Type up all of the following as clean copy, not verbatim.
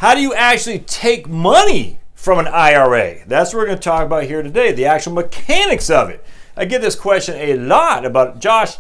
how do you actually take money from an IRA? That's what we're going to talk about here today, the actual mechanics of it. I get this question a lot about, Josh,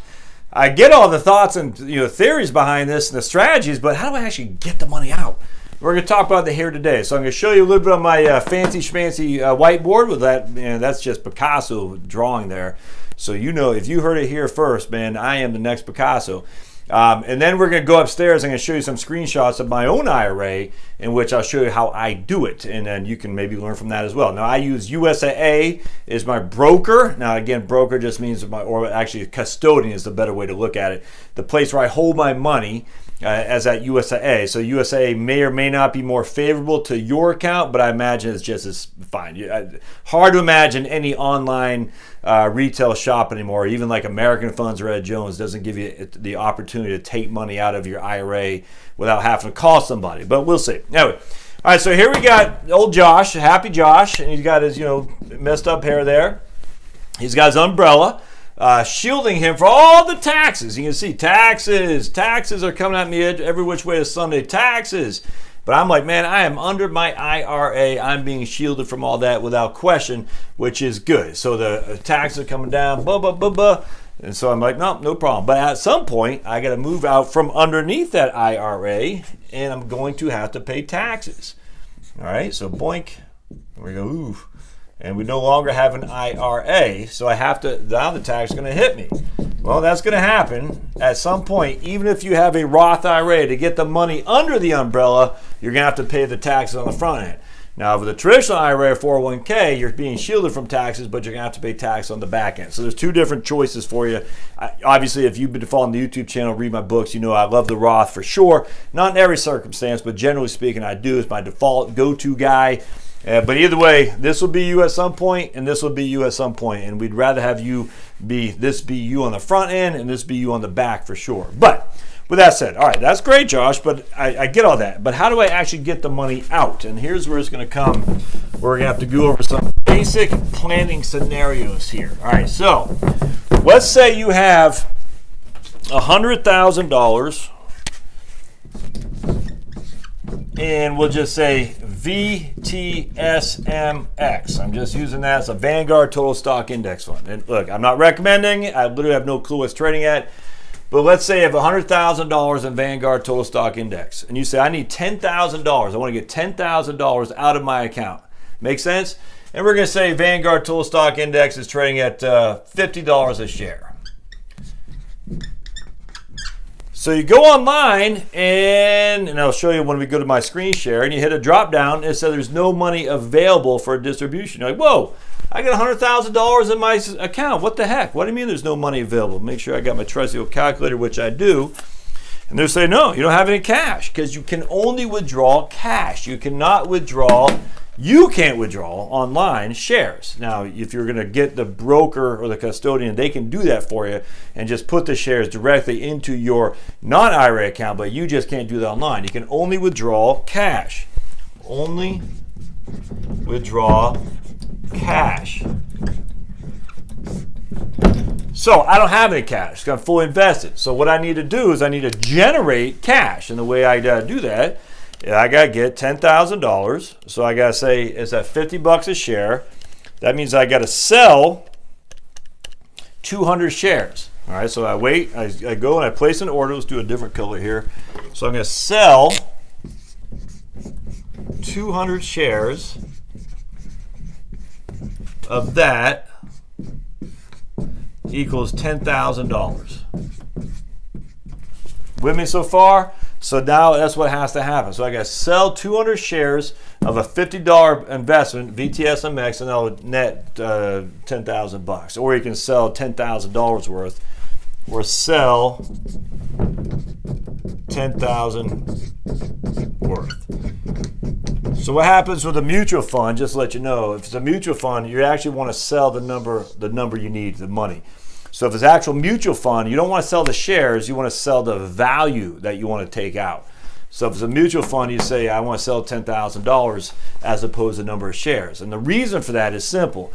I get all the thoughts and theories behind this and the strategies, but how do I actually get the money out? We're going to talk about that here today. So I'm going to show you a little bit on my fancy schmancy whiteboard with that. And that's just Picasso drawing there. So if you heard it here first, man, I am the next Picasso. And then we're going to go upstairs. I'm going to show you some screenshots of my own IRA in which I'll show you how I do it. And then you can maybe learn from that as well. Now, I use USAA as my broker. Now, again, broker just means or actually custodian is the better way to look at it. The place where I hold my money as at USAA. So USAA may or may not be more favorable to your account, but I imagine it's just as fine. Hard to imagine any online retail shop anymore, even like American Funds or Ed Jones doesn't give you the opportunity to take money out of your IRA without having to call somebody, but we'll see. Anyway, all right, so here we got old Josh, happy Josh, and he's got his messed up hair there. He's got his umbrella shielding him for all the taxes. You can see taxes are coming at me every which way to Sunday, taxes. But I'm like, man, I am under my IRA. I'm being shielded from all that without question, which is good. So the taxes are coming down, blah, blah, blah, blah. And so I'm like, no problem. But at some point, I got to move out from underneath that IRA, and I'm going to have to pay taxes. All right, so boink. There we go, ooh. And we no longer have an IRA, so I have to, now the tax is going to hit me. Well, that's going to happen at some point. Even if you have a Roth IRA, to get the money under the umbrella, you're going to have to pay the taxes on the front end. Now, with a traditional IRA or 401k, you're being shielded from taxes, but you're going to have to pay tax on the back end. So there's two different choices for you. Obviously, if you've been following the YouTube channel, read my books, you know I love the Roth for sure. Not in every circumstance, but generally speaking, I do. It's my default go-to guy. But either way, this will be you at some point, and this will be you at some point. And we'd rather have this be you on the front end, and this be you on the back for sure. But with that said, all right, that's great, Josh, but I get all that. But how do I actually get the money out? And here's where it's going to come. We're going to have to go over some basic planning scenarios here. All right, so let's say you have $100,000, and we'll just say VTSMX. I'm just using that as a Vanguard Total Stock Index Fund. And look, I'm not recommending it. I literally have no clue what's trading at. But let's say you have $100,000 in Vanguard Total Stock Index, and you say, I need $10,000. I want to get $10,000 out of my account. Make sense? And we're going to say Vanguard Total Stock Index is trading at $50 a share. So you go online, and I'll show you when we go to my screen share, and you hit a drop down, and it says there's no money available for a distribution. You're like, whoa, I got $100,000 in my account. What the heck? What do you mean there's no money available? Make sure I got my trusty old calculator, which I do. And they'll say, no, you don't have any cash, because you can only withdraw cash. You can't withdraw online shares. Now, if you're going to get the broker or the custodian, they can do that for you and just put the shares directly into your non-IRA account, but you just can't do that online. You can only withdraw cash. Only withdraw cash. So I don't have any cash. I'm fully invested. So what I need to do is I need to generate cash. And the way I do that, I got to get $10,000. So I got to say it's at $50 a share. That means I got to sell 200 shares. All right, so I go and I place an order. Let's do a different color here. So I'm going to sell 200 shares of that equals $10,000. With me so far? So now that's what has to happen. So I got to sell 200 shares of a $50 investment, VTSMX, and that'll net $10,000. Or you can sell $10,000 worth, or sell $10,000 worth. So what happens with a mutual fund, just to let you know, if it's a mutual fund, you actually want to sell the number you need, the money. So if it's actual mutual fund, you don't want to sell the shares, you want to sell the value that you want to take out. So if it's a mutual fund, you say, I want to sell $10,000 as opposed to the number of shares. And the reason for that is simple.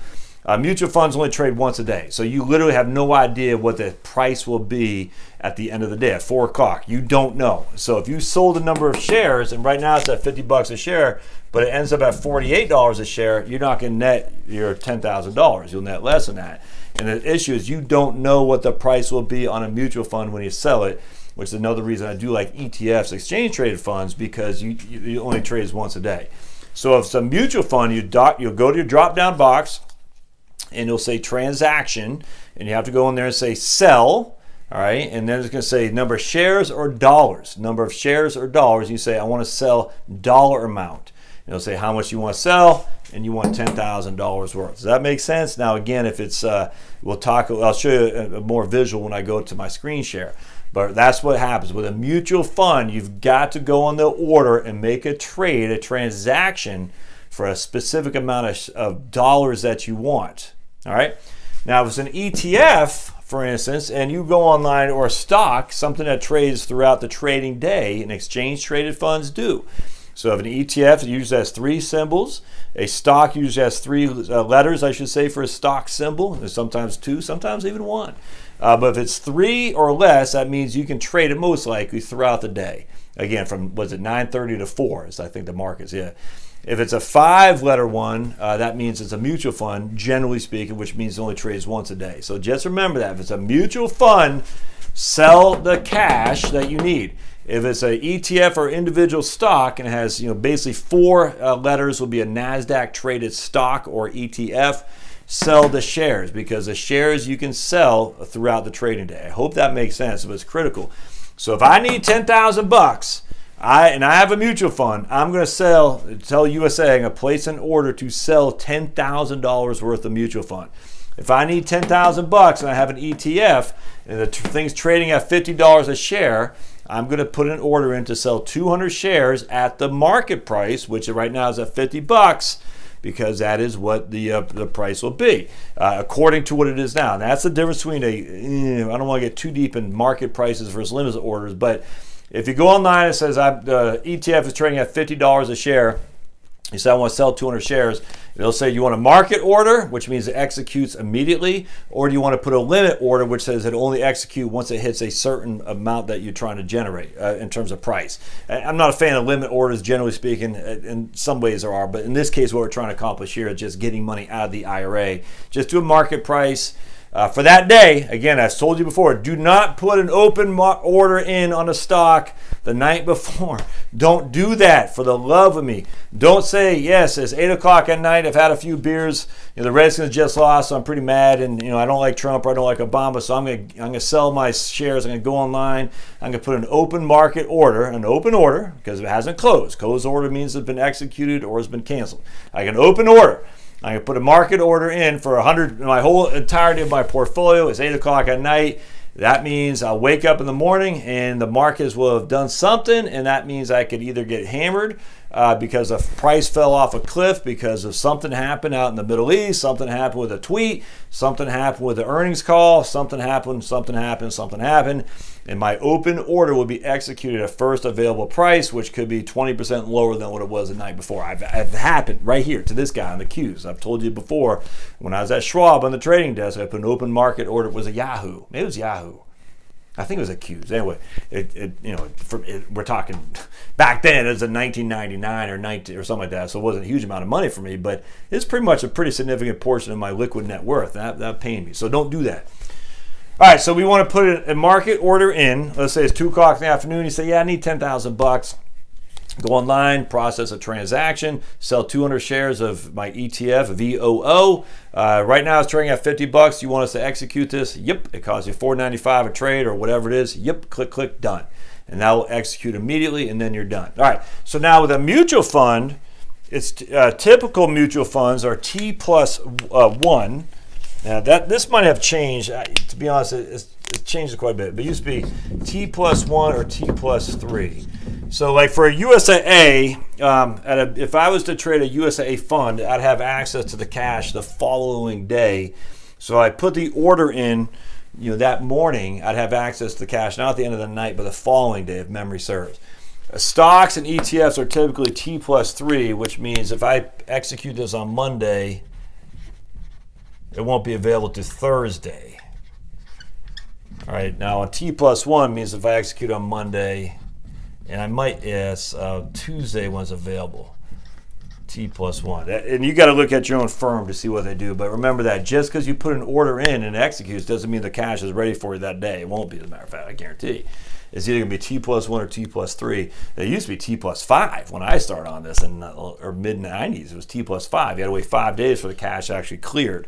Mutual funds only trade once a day. So you literally have no idea what the price will be at the end of the day at 4 o'clock. You don't know. So if you sold a number of shares, and right now it's at $50 a share, but it ends up at $48 a share, you're not going to net your $10,000. You'll net less than that. And the issue is you don't know what the price will be on a mutual fund when you sell it, which is another reason I do like ETFs, exchange traded funds, because you only trade once a day. So if it's a mutual fund, you'll go to your drop down box and you'll say transaction, and you have to go in there and say sell. All right, and then it's going to say number of shares or dollars. Number of shares or dollars. You say I want to sell dollar amount. And it'll say how much you want to sell, and you want $10,000 worth. Does that make sense? Now again, if it's I'll show you a more visual when I go to my screen share. But that's what happens with a mutual fund. You've got to go on the order and make a trade, a transaction for a specific amount of dollars that you want. All right. Now, if it's an ETF, for instance, and you go online, or a stock, something that trades throughout the trading day, and exchange traded funds do. So if an ETF usually has 3 symbols, a stock usually has 3 letters, I should say, for a stock symbol. There's sometimes 2, sometimes even 1. But if it's 3 or less, that means you can trade it most likely throughout the day. Again, from 9:30 to 4 is I think the markets. Yeah. If it's a 5-letter one, that means it's a mutual fund, generally speaking, which means it only trades once a day. So just remember that. If it's a mutual fund, sell the cash that you need. If it's an ETF or individual stock and it has basically 4 letters, will be a NASDAQ traded stock or ETF, sell the shares, because the shares you can sell throughout the trading day. I hope that makes sense, but it's critical. So if I need $10,000, I have a mutual fund, I'm going to tell USA, I'm going to place an order to sell $10,000 worth of mutual fund. If I need $10,000 and I have an ETF and the thing's trading at $50 a share, I'm going to put an order in to sell 200 shares at the market price, which right now is at $50, because that is what the price will be, according to what it is now. And that's the difference between I don't want to get too deep in market prices versus limit orders, but if you go online and it says the ETF is trading at $50 a share, you say I want to sell 200 shares, it'll say you want a market order, which means it executes immediately, or do you want to put a limit order, which says it only execute once it hits a certain amount that you're trying to generate in terms of price. I'm not a fan of limit orders, generally speaking. In some ways there are, but in this case what we're trying to accomplish here is just getting money out of the IRA. Just do a market price for that day. Again, I've told you before, do not put an open order in on a stock the night before. Don't do that, for the love of me. Don't say, yes, it's 8 o'clock at night, I've had a few beers, the Redskins just lost, so I'm pretty mad, and I don't like Trump or I don't like Obama, so I'm gonna sell my shares. I'm gonna go online, I'm gonna put an open market order, because it hasn't closed. Closed order means it's been executed or has been canceled. I can open order. I can put a market order in for 100, my whole entirety of my portfolio is 8 o'clock at night. That means I'll wake up in the morning and the markets will have done something, and that means I could either get hammered because the price fell off a cliff because of something happened out in the Middle East, something happened with a tweet, something happened with the earnings call, something happened, and my open order will be executed at first available price, which could be 20% lower than what it was the night before. I've happened right here to this guy on the Qs. I've told you before, when I was at Schwab on the trading desk, I put an open market order. It was a Yahoo. Maybe it was Yahoo. I think it was a Qs. Anyway, we're talking back then. It was in 1999 or 19 or something like that. So it wasn't a huge amount of money for me, but it's pretty much a pretty significant portion of my liquid net worth. That pained me. So don't do that. All right, so we want to put a market order in. Let's say it's 2 o'clock in the afternoon. You say, yeah, I need $10,000. Go online, process a transaction, sell 200 shares of my ETF, VOO. Right now it's trading at $50. You want us to execute this? Yep. It costs you $4.95 a trade or whatever it is. Yep. Click, click, done. And that will execute immediately, and then you're done. All right. So now with a mutual fund, it's typical mutual funds are T plus 1. Now this might have changed. To be honest, it's changed quite a bit. But it used to be T plus 1 or T plus 3. So like for a USAA, if I was to trade a USAA fund, I'd have access to the cash the following day. So I put the order in, that morning, I'd have access to the cash, not at the end of the night, but the following day, if memory serves. Stocks and ETFs are typically T plus 3, which means if I execute this on Monday, it won't be available to Thursday. All right, now on T+1 means if I execute on Monday, and I might, yes, Tuesday one's available. T+1. And you got to look at your own firm to see what they do. But remember that just because you put an order in and it executes doesn't mean the cash is ready for you that day. It won't be, as a matter of fact, I guarantee. It's either going to be T+1 or T+3. It used to be T+5 when I started on this, or mid-90s. It was T+5. You had to wait 5 days for the cash actually cleared.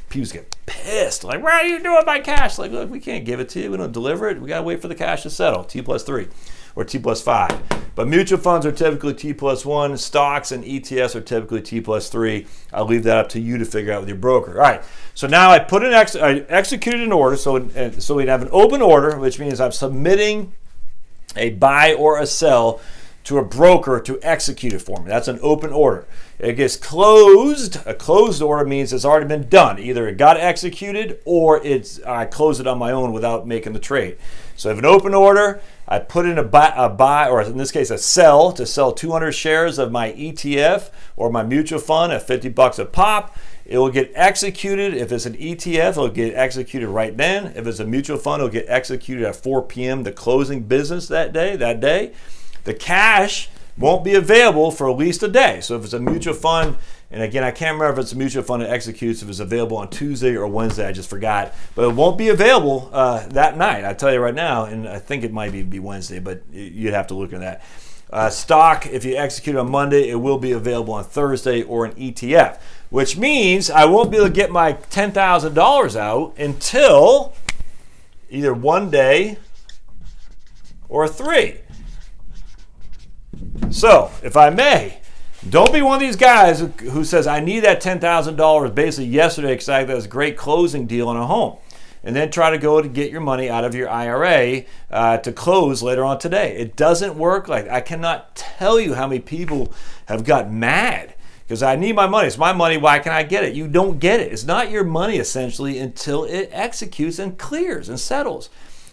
People get pissed. Like, what are you doing with my cash? Like, look, we can't give it to you. We don't deliver it. We got to wait for the cash to settle. T+3 or T+5. But mutual funds are typically T+1. Stocks and ETFs are typically T+3. I'll leave that up to you to figure out with your broker. All right. So now I put I executed an order. So we'd have an open order, which means I'm submitting a buy or a sell to a broker to execute it for me. That's an open order. It gets closed. A closed order means it's already been done. Either it got executed or I closed it on my own without making the trade. So I have an open order. I put in a buy, or in this case a sell, to sell 200 shares of my ETF or my mutual fund at $50 a pop. It will get executed. If it's an ETF, it'll get executed right then. If it's a mutual fund, it'll get executed at 4 p.m. the closing business that day. The cash won't be available for at least a day. So if it's a mutual fund, and again, I can't remember if it's a mutual fund that executes, if it's available on Tuesday or Wednesday, I just forgot. But it won't be available that night, I tell you right now, and I think it might even be Wednesday, but you'd have to look at that. Stock, if you execute on Monday, it will be available on Thursday or an ETF, which means I won't be able to get my $10,000 out until either 1 day or 3. So, if I may, don't be one of these guys who says, I need that $10,000 basically yesterday because I had this great closing deal on a home. And then try to go to get your money out of your IRA to close later on today. It doesn't work like that. I cannot tell you how many people have got mad because I need my money. It's my money. Why can't I get it? You don't get it. It's not your money essentially until it executes and clears and settles.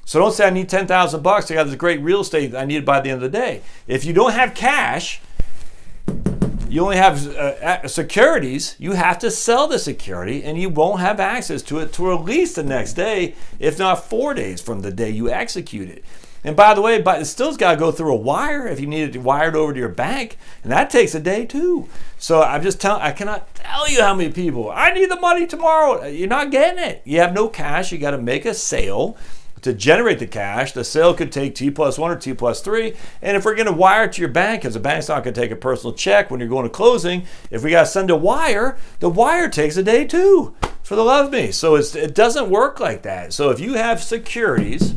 So don't say I need $10,000. I got this great real estate I need by the end of the day. If you don't have cash, you only have securities, you have to sell the security and you won't have access to it to at least the next day, if not 4 days from the day you execute it. And by the way, it still's got to go through a wire if you need it wired over to your bank, and that takes a day too. So I cannot tell you how many people, I need the money tomorrow. You're not getting it. You have no cash. You got to make a sale to generate the cash. The sale could take T+1 or T+3. And if we're going to wire it to your bank, because the bank's not going to take a personal check when you're going to closing, if we got to send a wire, the wire takes a day too, for the love of me. So it doesn't work like that. So if you have securities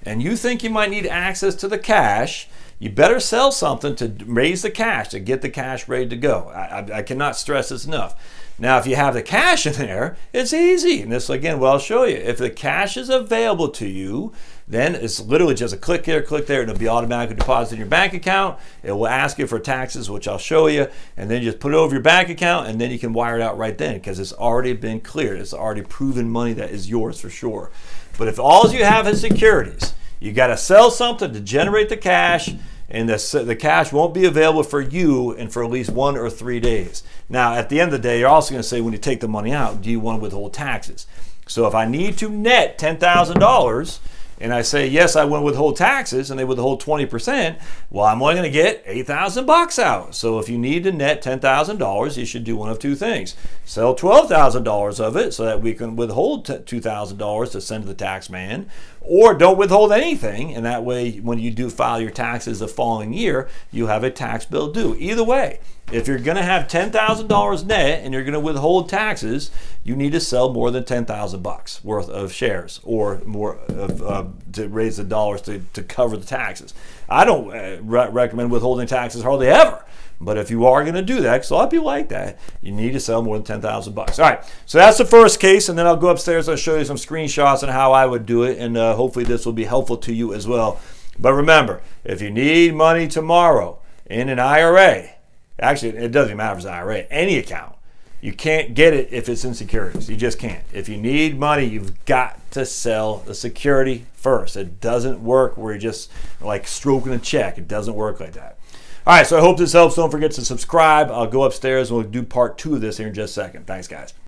and you think you might need access to the cash, you better sell something to raise the cash, to get the cash ready to go. I cannot stress this enough. Now, if you have the cash in there, it's easy. And this, again, what I'll show you. If the cash is available to you, then it's literally just a click here, and it'll be automatically deposited in your bank account. It will ask you for taxes, which I'll show you, and then you just put it over your bank account, and then you can wire it out right then because it's already been cleared. It's already proven money that is yours for sure. But if all you have is securities, you got to sell something to generate the cash, and the cash won't be available for you and for at least 1 or 3 days. Now, at the end of the day, you're also going to say when you take the money out, do you want to withhold taxes? So if I need to net $10,000 and I say, yes, I want to withhold taxes, and they withhold 20%, well, I'm only going to get $8,000 out. So if you need to net $10,000, you should do one of two things. Sell $12,000 of it so that we can withhold $2,000 to send to the tax man, or don't withhold anything, and that way when you do file your taxes the following year, you have a tax bill due. Either way, if you're going to have $10,000 net and you're going to withhold taxes, you need to sell more than $10,000 worth of shares or more to raise the dollars to cover the taxes. I don't recommend withholding taxes hardly ever. But if you are going to do that, because a lot of people like that, you need to sell more than $10,000. All right, so that's the first case, and then I'll go upstairs. I'll show you some screenshots on how I would do it, and hopefully this will be helpful to you as well. But remember, if you need money tomorrow in an IRA, actually, it doesn't matter if it's an IRA, any account, you can't get it if it's in securities. You just can't. If you need money, you've got to sell the security first. It doesn't work where you're just like stroking a check. It doesn't work like that. All right, so I hope this helps. Don't forget to subscribe. I'll go upstairs and we'll do part 2 of this here in just a second. Thanks, guys.